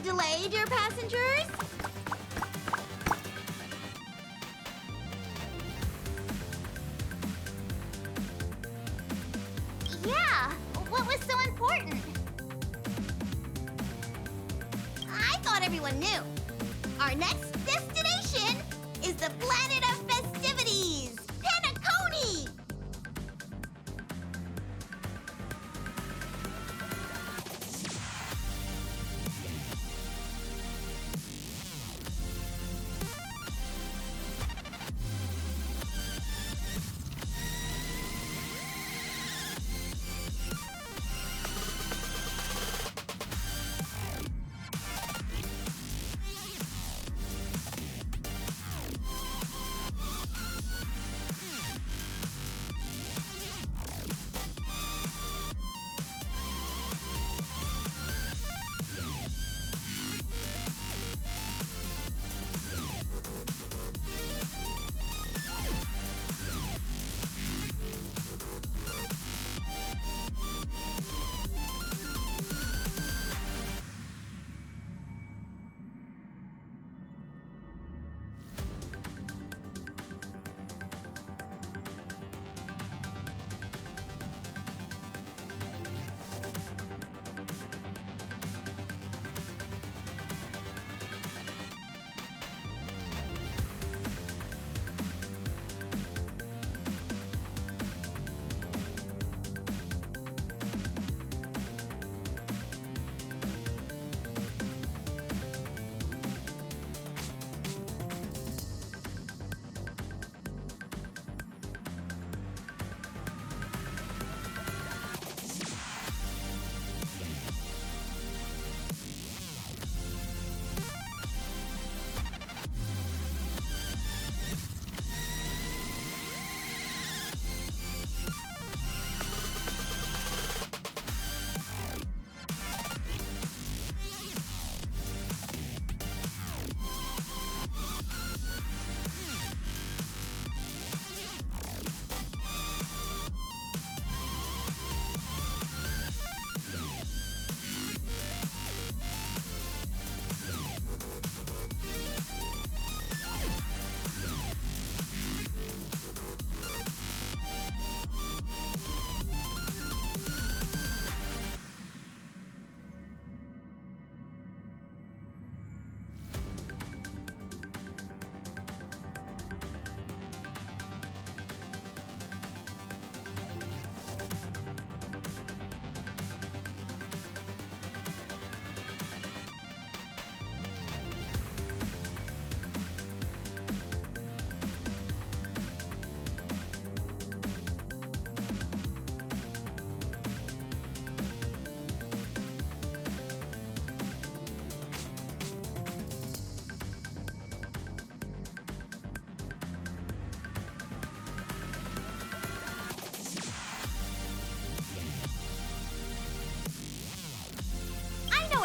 delay, dear passengers? Yeah, what was so important? I thought everyone knew. Our next destination is the planet of festivities, Penacony!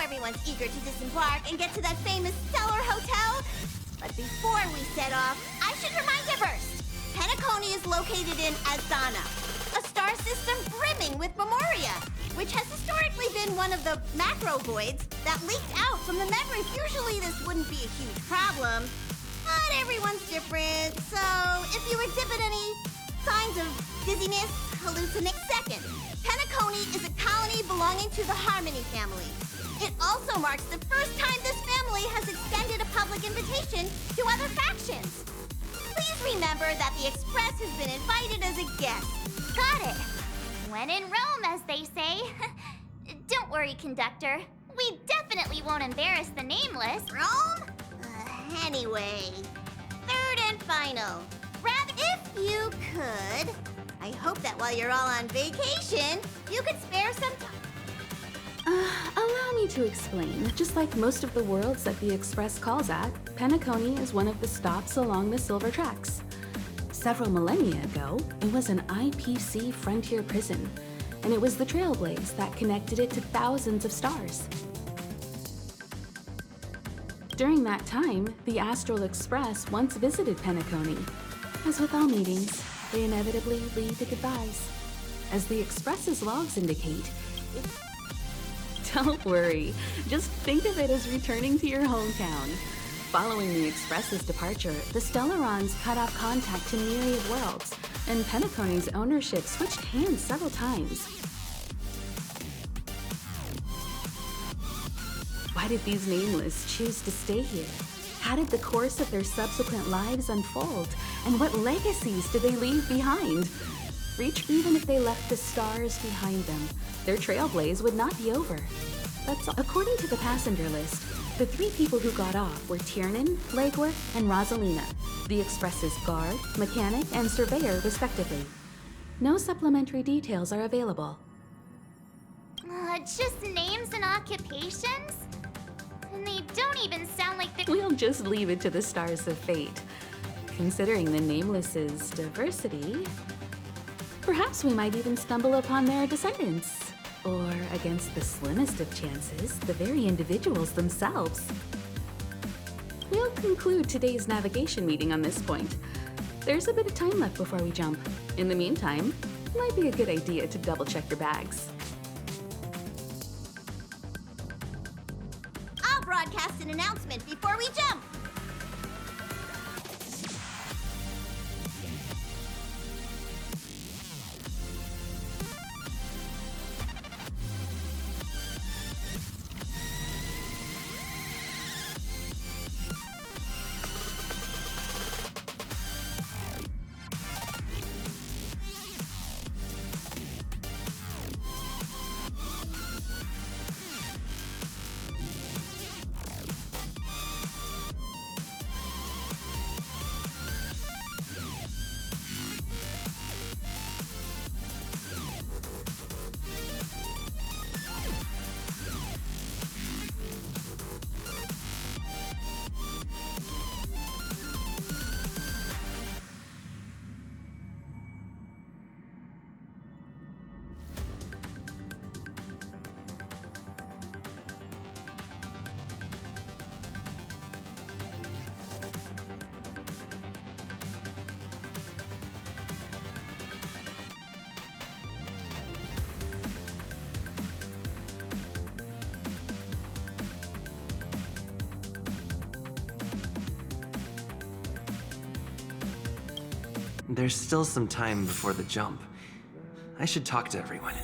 Everyone's eager to disembark and get to that famous Stellar Hotel. But before we set off, I should remind you first. Penacony is located in Azana, a star system brimming with memoria, which has historically been one of the macro voids that leaked out from the memories. Usually this wouldn't be a huge problem, but everyone's different, so if you exhibit any signs of dizziness, hallucinate. Second, Penacony is a colony belonging to the Harmony family. It also marks the first time this family has extended a public invitation to other factions. Please remember that the Express has been invited as a guest. Got it. When in Rome, as they say. Don't worry, conductor. We definitely won't embarrass the nameless. Rome? Anyway, third and final. If you could, I hope that while you're all on vacation, you could spare some time. Allow me to explain. Just like most of the worlds that the Express calls at, Penacony is one of the stops along the Silver Tracks. Several millennia ago, it was an IPC frontier prison, and it was the Trailblaze that connected it to thousands of stars. During that time, the Astral Express once visited Penacony. As with all meetings, they inevitably lead to goodbyes. As the Express's logs indicate, Don't worry. Just think of it as returning to your hometown. Following the Express's departure, the Stellarons cut off contact to myriad worlds, and Penacony's ownership switched hands several times. Why did these nameless choose to stay here? How did the course of their subsequent lives unfold? And what legacies did they leave behind? Even if they left the stars behind them, their trailblaze would not be over. That's all. According to the passenger list, the 3 people who got off were Tiernan, Legworth, and Rosalina, the Express's guard, mechanic, and surveyor, respectively. No supplementary details are available. Just names and occupations? And they don't even sound like the— We'll just leave it to the stars of fate. Considering the Nameless's diversity, perhaps we might even stumble upon their descendants. Or, against the slimmest of chances, the very individuals themselves. We'll conclude today's navigation meeting on this point. There's a bit of time left before we jump. In the meantime, it might be a good idea to double-check your bags. I'll broadcast an announcement before we jump. There's still some time before the jump. I should talk to everyone.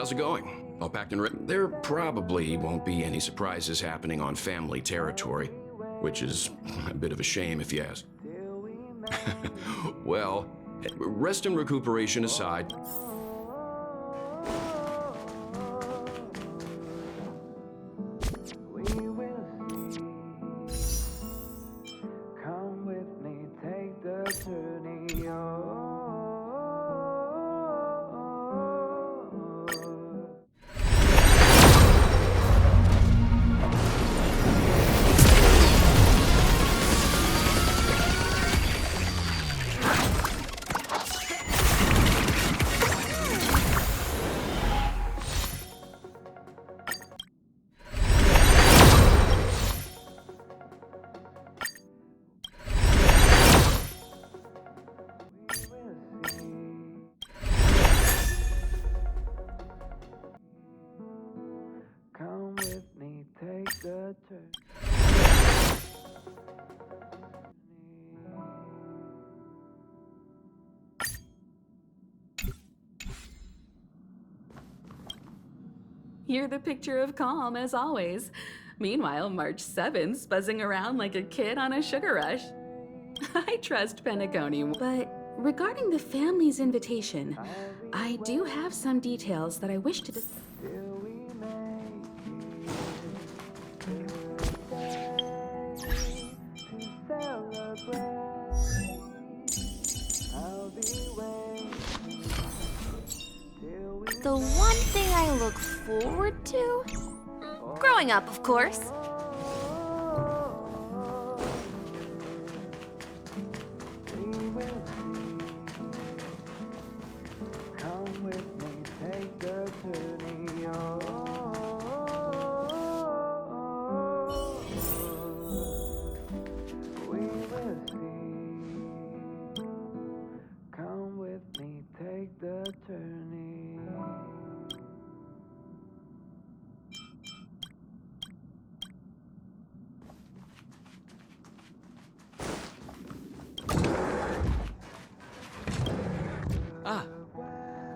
how's it going? All packed and ready? There probably won't be any surprises happening on family territory, which is a bit of a shame if you ask. Well, rest and recuperation aside, You're the picture of calm, as always. Meanwhile, March 7th's buzzing around like a kid on a sugar rush. I trust Penacony, but regarding the family's invitation, I do have some details that I wish to discuss. The one thing I look forward to? Growing up, of course.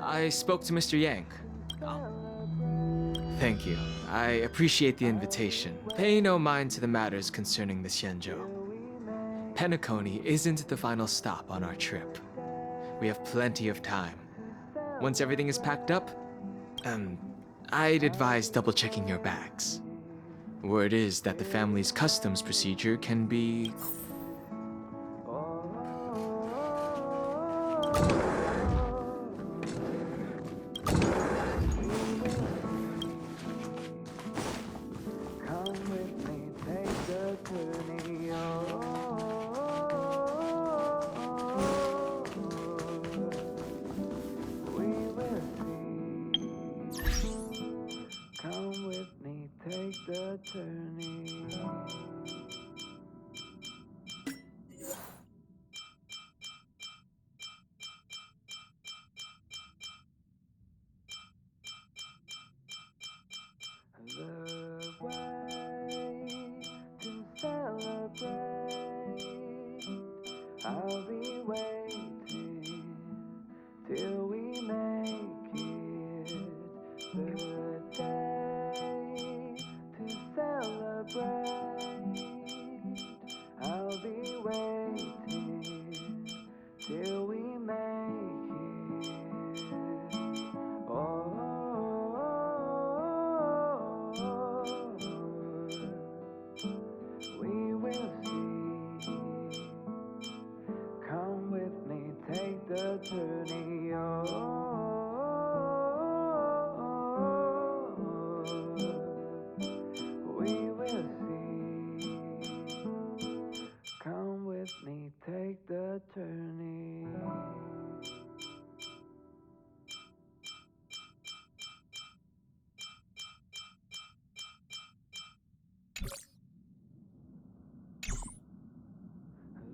I spoke to Mr. Yang. Thank you. I appreciate the invitation. Pay no mind to the matters concerning the Xianzhou. Penacony isn't the final stop on our trip. We have plenty of time. Once everything is packed up, I'd advise double-checking your bags. Word is that the family's customs procedure can be... I'll be waiting till we make it the day to celebrate. I'll be waiting till we make it. Oh, we will see. Come with me, take the journey. Oh, we will see. Come with me, take the journey.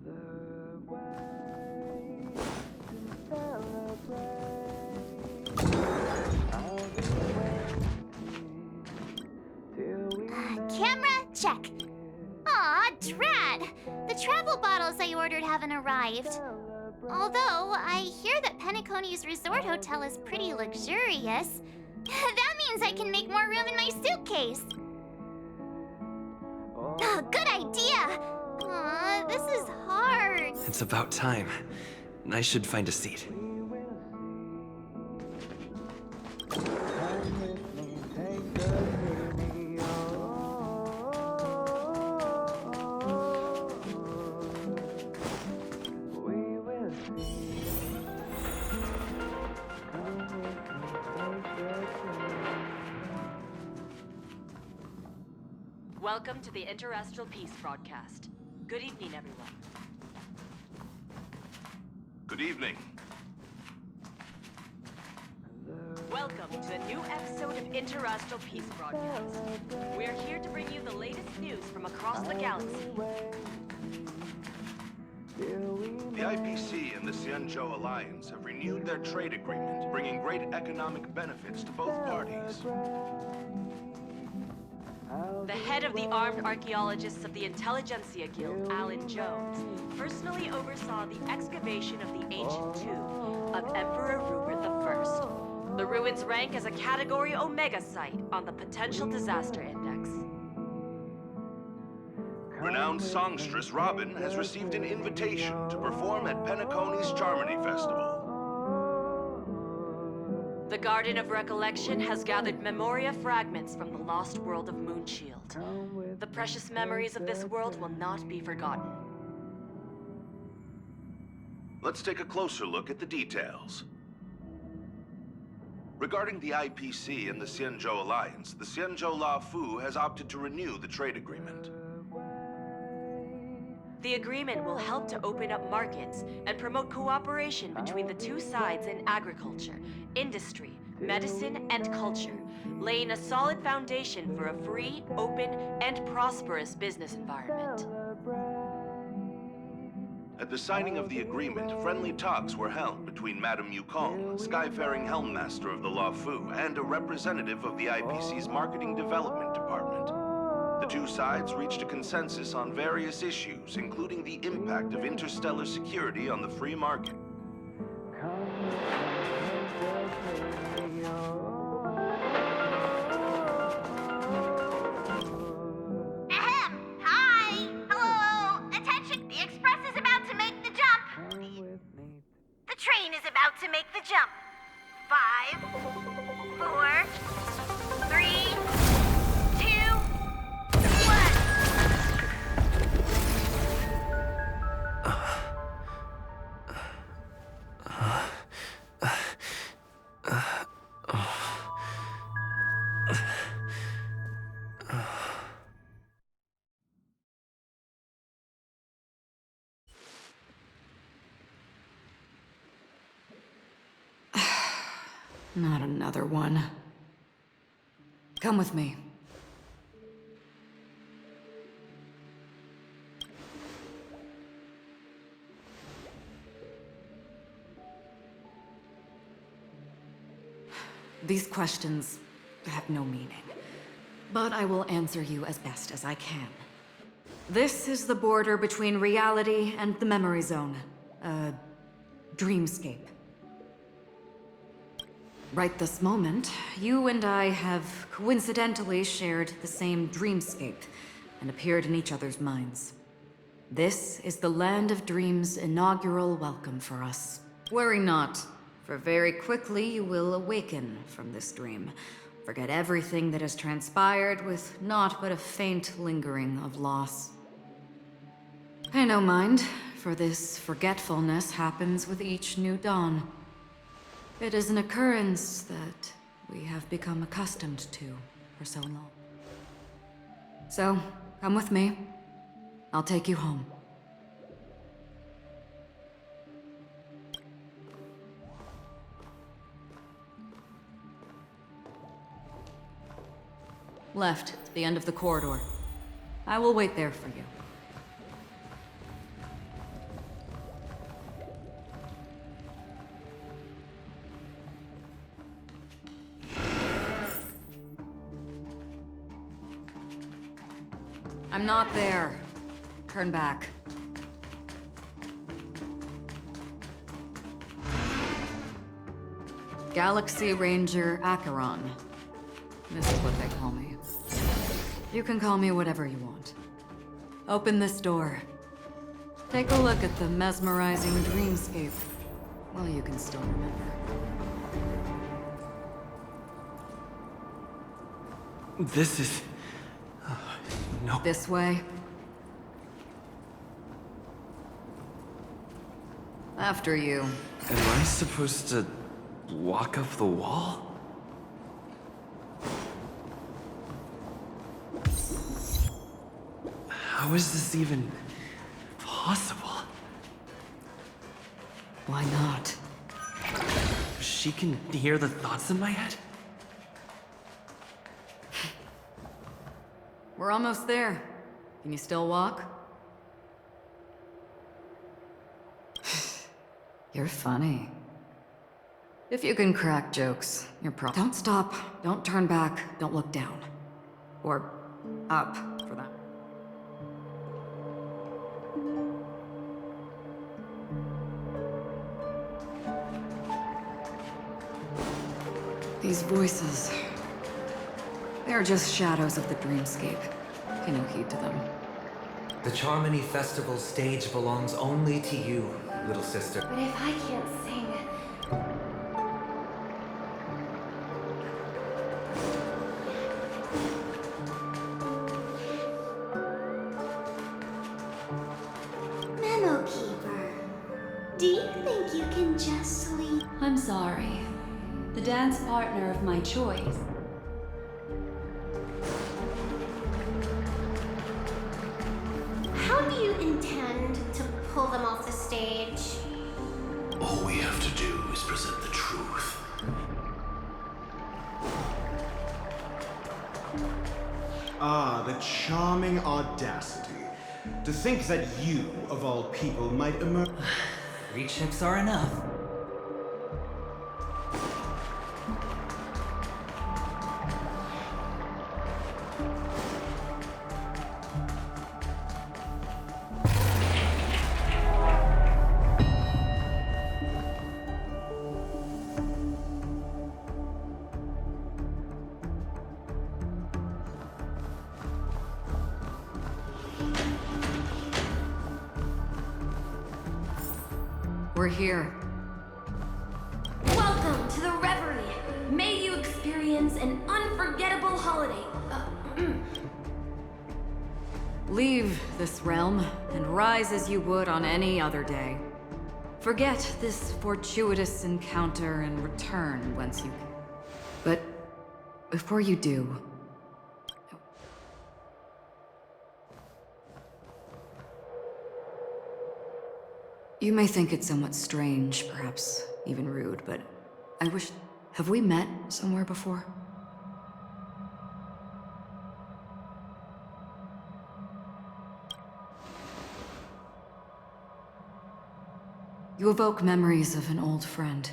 The way to celebrate. I'll be waiting till we Camera check. Aw, Drad! The travel bottles I ordered haven't arrived. Although, I hear that Penacony's resort hotel is pretty luxurious. That means I can make more room in my suitcase. Oh, good idea! Aw, this is hard. It's about time. I should find a seat. Welcome to the Interastral Peace broadcast. Good evening, everyone. Good evening. Welcome to a new episode of Interastral Peace broadcast. We're here to bring you the latest news from across the galaxy. The IPC and the Xianzhou Alliance have renewed their trade agreement, bringing great economic benefits to both parties. The head of the Armed Archaeologists of the Intelligentsia Guild, Alan Jones, personally oversaw the excavation of the ancient tomb of Emperor Rupert I. The ruins rank as a Category Omega site on the Potential Disaster Index. Renowned songstress Robin has received an invitation to perform at Penacony's Charmony Festival. The Garden of Recollection has gathered Memoria fragments from the lost world of Moonshield. The precious memories of this world will not be forgotten. Let's take a closer look at the details. Regarding the IPC and the Xianzhou Alliance, the Xianzhou La Fu has opted to renew the trade agreement. The agreement will help to open up markets and promote cooperation between the two sides in agriculture, industry, medicine, and culture, laying a solid foundation for a free, open, and prosperous business environment. At the signing of the agreement, friendly talks were held between Madame Yukong, Skyfaring Helmmaster of the La Fu, and a representative of the IPC's Marketing Development Department. The two sides reached a consensus on various issues, including the impact of interstellar security on the free market. Ahem! Hi! Hello! Attention! The express is about to make the jump! The train is about to make the jump. 5, 4, 3, 2, Not another one. Come with me. These questions have no meaning, but I will answer you as best as I can. This is the border between reality and the memory zone, a dreamscape. Right this moment, you and I have coincidentally shared the same dreamscape and appeared in each other's minds. This is the Land of Dreams' inaugural welcome for us. Worry not, for very quickly you will awaken from this dream. Forget everything that has transpired with naught but a faint lingering of loss. Pay no mind, for this forgetfulness happens with each new dawn. It is an occurrence that we have become accustomed to for so long. So, come with me. I'll take you home. Left, the end of the corridor. I will wait there for you. I'm not there. Turn back. Galaxy Ranger Acheron. This is what they call me. You can call me whatever you want. Open this door. Take a look at the mesmerizing dreamscape. Well, you can still remember. This is... no. This way. After you. Am I supposed to walk up the wall? How is this even possible? Why not? She can hear the thoughts in my head? We're almost there. Can you still walk? You're funny. If you can crack jokes, you're Don't stop, don't turn back, don't look down. Or up, for that. These voices... they're just shadows of the dreamscape. Pay no heed to them. The Charmony Festival stage belongs only to you, little sister. But if I can't sing... Memo Keeper, do you think you can just sleep? I'm sorry. The dance partner of my choice. How do you intend to pull them off the stage? All we have to do is present the truth. Ah, the charming audacity. To think that you, of all people, might emerge. 3 chips are enough. We're here. Welcome to the Reverie. May you experience an unforgettable holiday. Leave this realm and rise as you would on any other day. Forget this fortuitous encounter and return whence you... But before you do... You may think it somewhat strange, perhaps even rude, but I wish... Have we met somewhere before? You evoke memories of an old friend.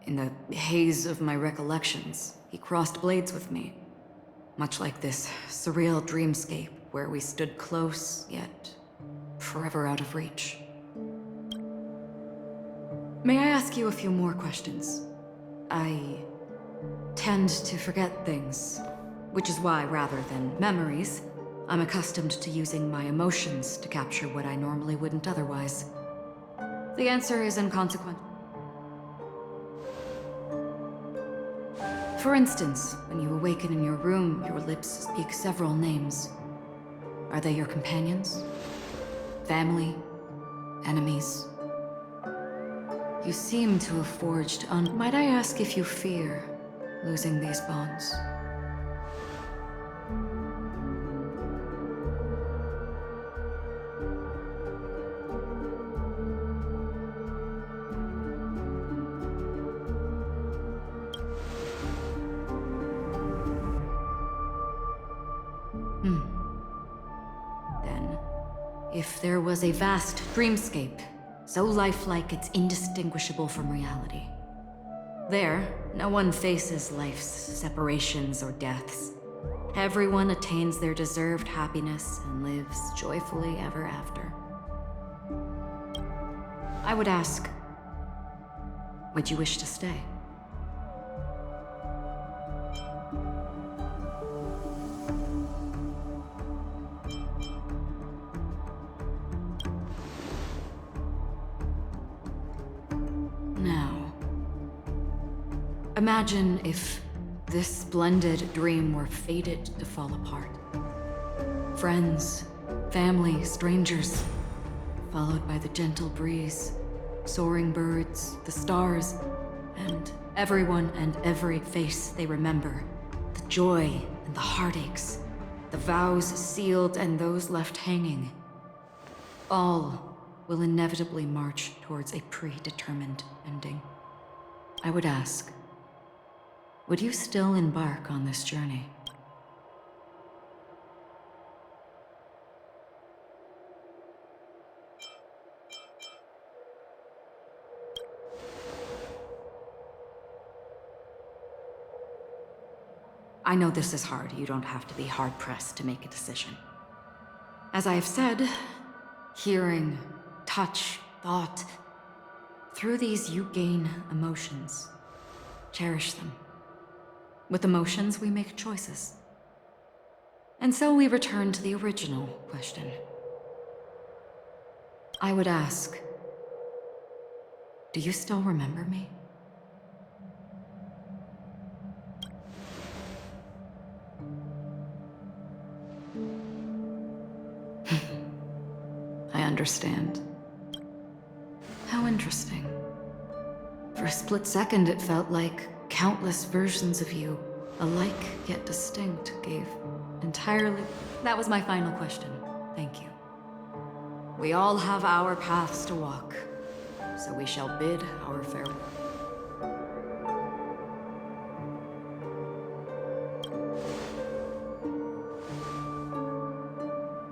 In the haze of my recollections, he crossed blades with me. Much like this surreal dreamscape where we stood close, yet forever out of reach. May I ask you a few more questions? I tend to forget things, which is why, rather than memories, I'm accustomed to using my emotions to capture what I normally wouldn't otherwise. The answer is inconsequential. For instance, when you awaken in your room, your lips speak several names. Are they your companions? Family? Enemies? You seem to have forged Might I ask if you fear losing these bonds? Then, if there was a vast dreamscape, so lifelike it's indistinguishable from reality. There, no one faces life's separations or deaths. Everyone attains their deserved happiness and lives joyfully ever after. I would ask, would you wish to stay? Imagine if this splendid dream were fated to fall apart. Friends, family, strangers, followed by the gentle breeze, soaring birds, the stars, and everyone and every face they remember. The joy and the heartaches, the vows sealed and those left hanging. All will inevitably march towards a predetermined ending. I would ask, would you still embark on this journey? I know this is hard. You don't have to be hard-pressed to make a decision. As I have said, hearing, touch, thought, through these you gain emotions. Cherish them. With emotions, we make choices. And so we return to the original question. I would ask, do you still remember me? I understand. How interesting. For a split second, it felt like countless versions of you, alike yet distinct, gave entirely... That was my final question. Thank you. We all have our paths to walk, so we shall bid our farewell.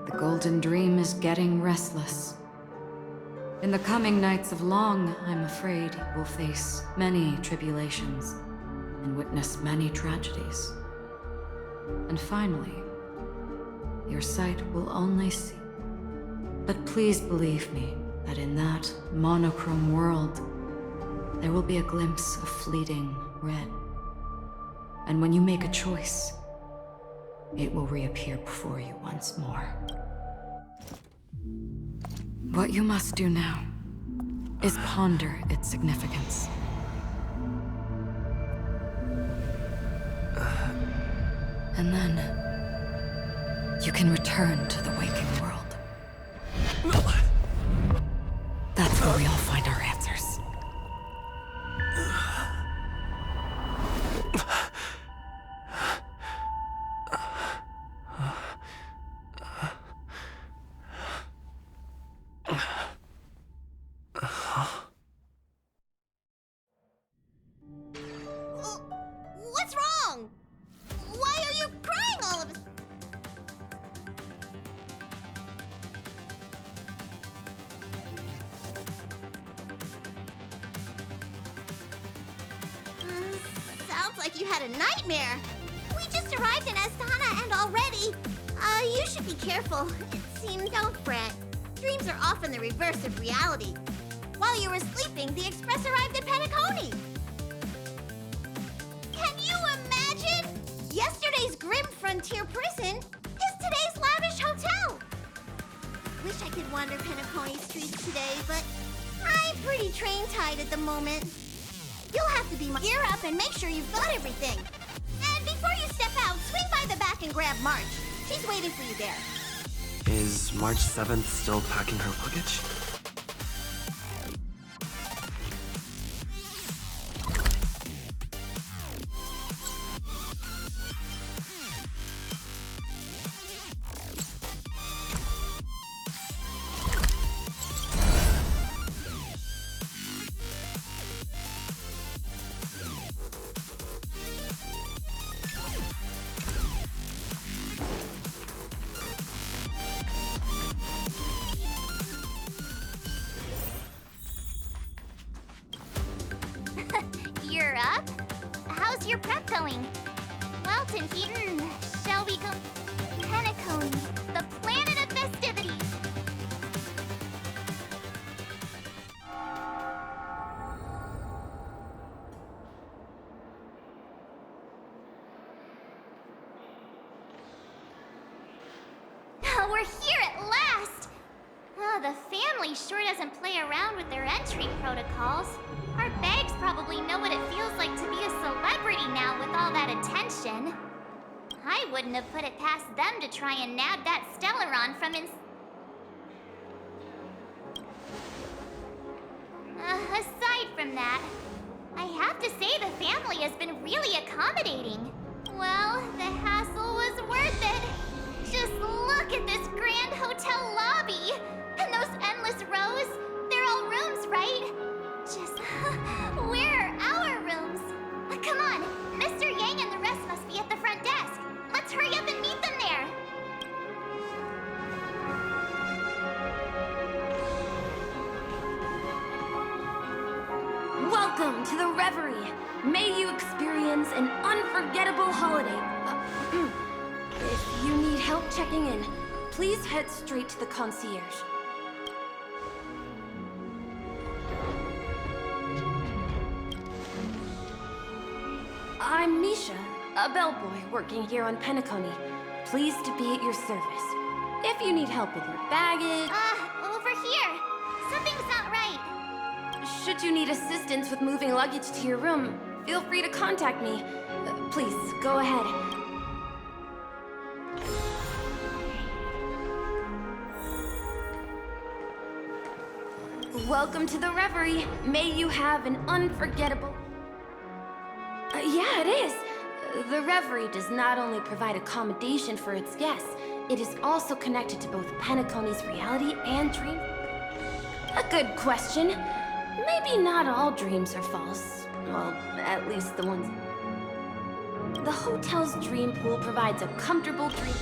The Golden Dream is getting restless. In the coming nights of Long, I'm afraid you will face many tribulations and witness many tragedies. And finally, your sight will only see. But please believe me that in that monochrome world, there will be a glimpse of fleeting red. And when you make a choice, it will reappear before you once more. What you must do now is ponder its significance. And then you can return to the waking world. That's where we all find our answers. What's wrong? Why are you crying all of a... Sounds like you had a nightmare. We just arrived in Astana and already... you should be careful. It seems... Don't fret. Dreams are often the reverse of reality. While you were sleeping, the express arrived at Penacony. Can you imagine? Yesterday's grim frontier prison is today's lavish hotel. Wish I could wander Penacony streets today, but I'm pretty train-tied at the moment. You'll have to be my gear up and make sure you've got everything. And before you step out, swing by the back and grab March. She's waiting for you there. Is March 7th still packing her luggage? You're up? How's your prep going? Welton here. Shall we go? Penacony, the planet of festivities. We're here at last. The family sure doesn't play around with their entry protocols. Our bags probably know what it feels like to be a celebrity now with all that attention. I wouldn't have put it past them to try and nab that Stellaron from aside from that, I have to say the family has been really accommodating. Well, the hassle was worth it. Just look at this grand hotel lobby. And those endless rows. They're all rooms, right? Just, where are our rooms? Come on, Mr. Yang and the rest must be at the front desk. Let's hurry up and meet them there. Welcome to the Reverie. May you experience an unforgettable holiday. If you need help checking in, please head straight to the concierge. I'm Misha, a bellboy working here on Penacony. Pleased to be at your service. If you need help with your baggage... Over here. Something's not right. Should you need assistance with moving luggage to your room, feel free to contact me. Please, go ahead. Welcome to the Reverie. May you have an unforgettable... yeah, it is. The Reverie does not only provide accommodation for its guests, it is also connected to both Penacony's reality and dream. A good question. Maybe not all dreams are false. Well, at least the ones... The hotel's dream pool provides a comfortable dream...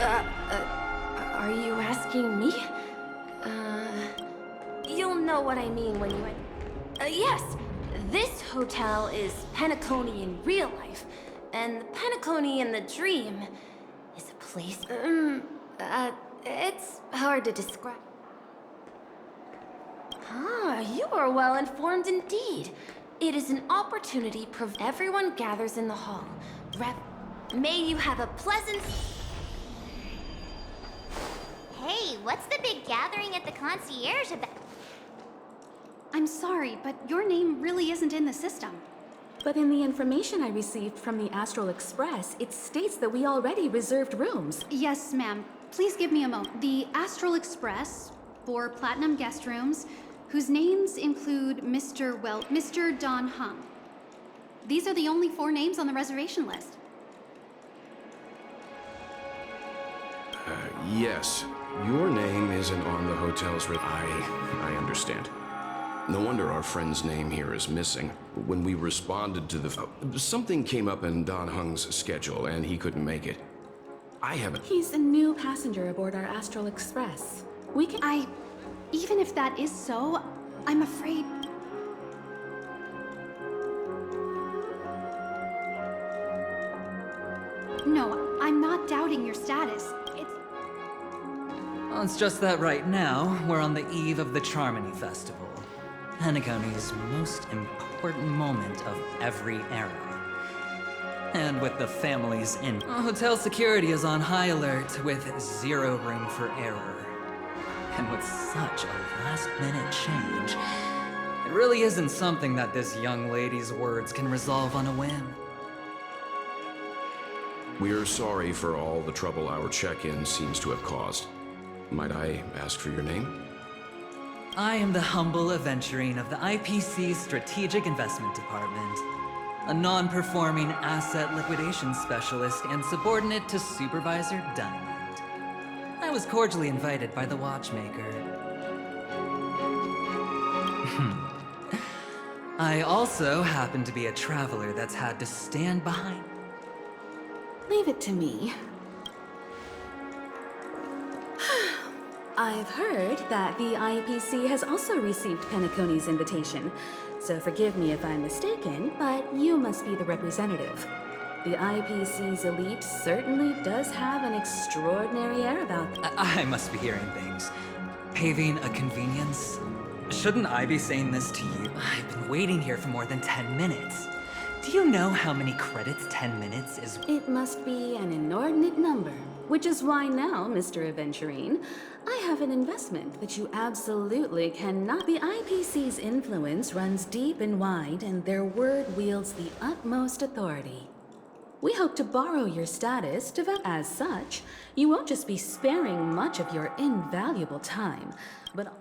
are you asking me? You'll know what I mean when you... yes! This hotel is Penacony in real life, and the Penacony in the dream is a place... it's hard to describe. Ah, you are well informed indeed. It is an opportunity everyone gathers in the hall. May you have a pleasant... Hey, what's the big gathering at the concierge about? I'm sorry, but your name really isn't in the system. But in the information I received from the Astral Express, it states that we already reserved rooms. Yes, ma'am. Please give me a moment. The Astral Express, 4 platinum guest rooms, whose names include Mr. Don Hung. These are the only 4 names on the reservation list. Yes. Your name isn't on the hotel's I understand. No wonder our friend's name here is missing. When we responded to the... something came up in Don Hung's schedule, and he couldn't make it. I haven't... He's a new passenger aboard our Astral Express. We can... Even if that is so, I'm afraid... No, I'm not doubting your status. Well, it's just that right now, we're on the eve of the Charmony Festival. Penacony's most important moment of every era. And with the families in, hotel security is on high alert with 0 room for error. And with such a last-minute change, it really isn't something that this young lady's words can resolve on a whim. We're sorry for all the trouble our check-in seems to have caused. Might I ask for your name? I am the humble aventurine of the IPC's Strategic Investment Department, a non-performing asset liquidation specialist and subordinate to Supervisor Diamond. I was cordially invited by the watchmaker. I also happen to be a traveler that's had to stand behind. Leave it to me. I've heard that the IPC has also received Penacony's invitation, so forgive me if I'm mistaken, but you must be the representative. The IPC's elite certainly does have an extraordinary air about them. I must be hearing things. Paving a convenience? Shouldn't I be saying this to you? I've been waiting here for more than 10 minutes. Do you know how many credits 10 minutes is? It must be an inordinate number, which is why now, Mr. Aventurine, I have an investment that you absolutely cannot. The IPC's influence runs deep and wide, and their word wields the utmost authority. We hope to borrow your status to as such. You won't just be sparing much of your invaluable time, but...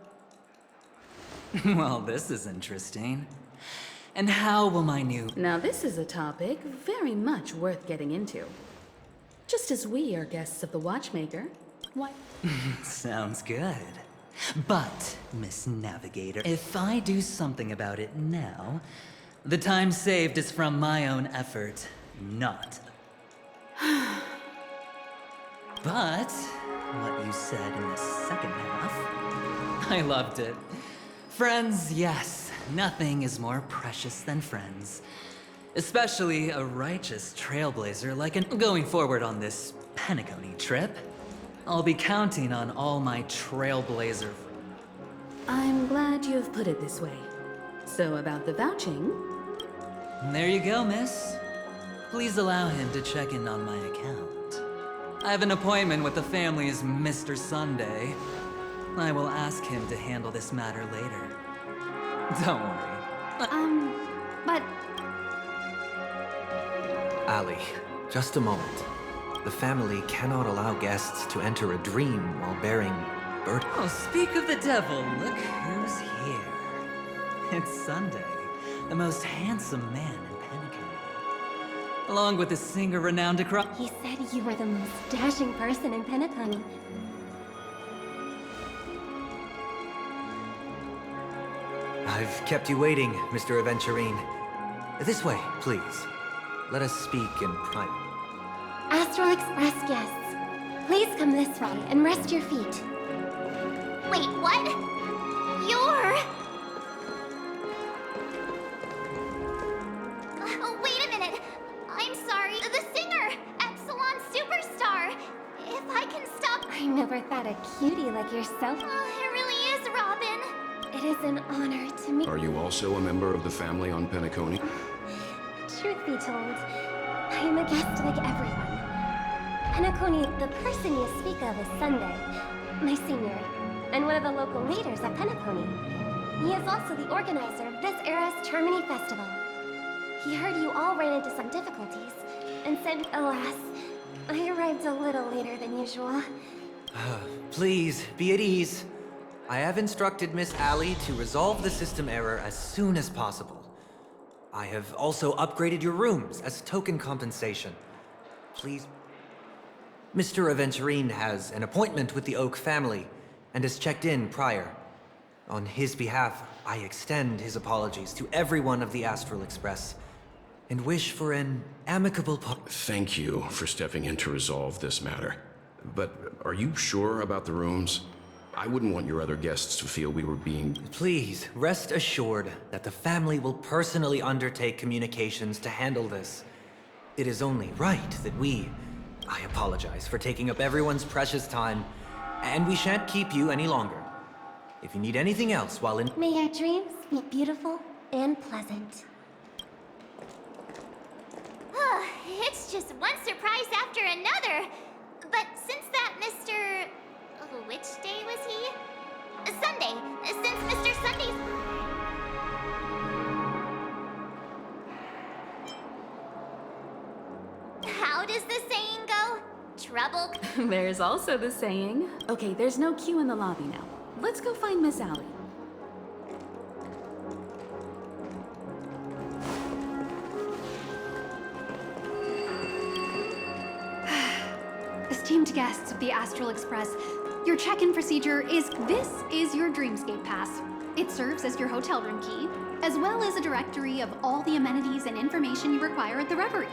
Well, this is interesting. And how will my new... Now this is a topic very much worth getting into. Just as we are guests of the Watchmaker, why... Sounds good. But, Miss Navigator, if I do something about it now, the time saved is from my own effort, not. But, what you said in the second half, I loved it. Friends, yes, nothing is more precious than friends. Especially a righteous trailblazer like an... Going forward on this Penacony trip, I'll be counting on all my trailblazer... I'm glad you've put it this way. So about the vouching... There you go, miss. Please allow him to check in on my account. I have an appointment with the family's Mr. Sunday. I will ask him to handle this matter later. Don't worry. But... Ali, just a moment. The family cannot allow guests to enter a dream while bearing burden. Oh, speak of the devil, look who's here. It's Sunday, the most handsome man in Penacony. Along with a singer renowned across... He said you were the most dashing person in Penacony. I've kept you waiting, Mr. Aventurine. This way, please. Let us speak in private. Astral Express guests, please come this way and rest your feet. Wait, what? You're... wait a minute. I'm sorry. The singer, Epsilon Superstar. If I can stop... I never thought a cutie like yourself. It really is, Robin. It is an honor to meet... Are you also a member of the family on Penacony? Truth be told, I am a guest like everyone. Penacony, the person you speak of is Sunday, my senior, and one of the local leaders of Penacony. He is also the organizer of this era's Charmony Festival. He heard you all ran into some difficulties, and said, alas, I arrived a little later than usual. Please, be at ease. I have instructed Miss Ali to resolve the system error as soon as possible. I have also upgraded your rooms as token compensation. Please... Mr. Aventurine has an appointment with the Oak family and has checked in prior. On his behalf, I extend his apologies to everyone of the Astral Express and wish for an amicable... Thank you for stepping in to resolve this matter. But are you sure about the rooms? I wouldn't want your other guests to feel we were being... Please, rest assured that the family will personally undertake communications to handle this. It is only right that we... I apologize for taking up everyone's precious time, and we shan't keep you any longer. If you need anything else while in... May your dreams be beautiful and pleasant. It's just one surprise after another. But since that Mr... which day was he? Sunday. Since Mr. Sunday's... How does the saying go? Trouble... There's also the saying. Okay, there's no queue in the lobby now. Let's go find Miss Ali. Esteemed guests of the Astral Express, your check-in procedure is this is your Dreamscape Pass. It serves as your hotel room key, as well as a directory of all the amenities and information you require at the Reverie.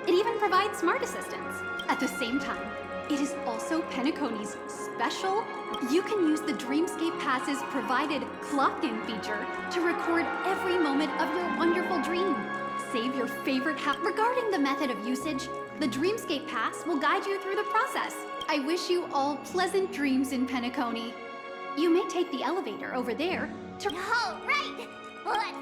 It even provides smart assistants. At the same time, it is also Penacony's special. You can use the Dreamscape Pass's provided clock-in feature to record every moment of your wonderful dream. Save your favorite Regarding the method of usage, the Dreamscape Pass will guide you through the process. I wish you all pleasant dreams in Penacony. You may take the elevator over there to... Oh, right! Let's...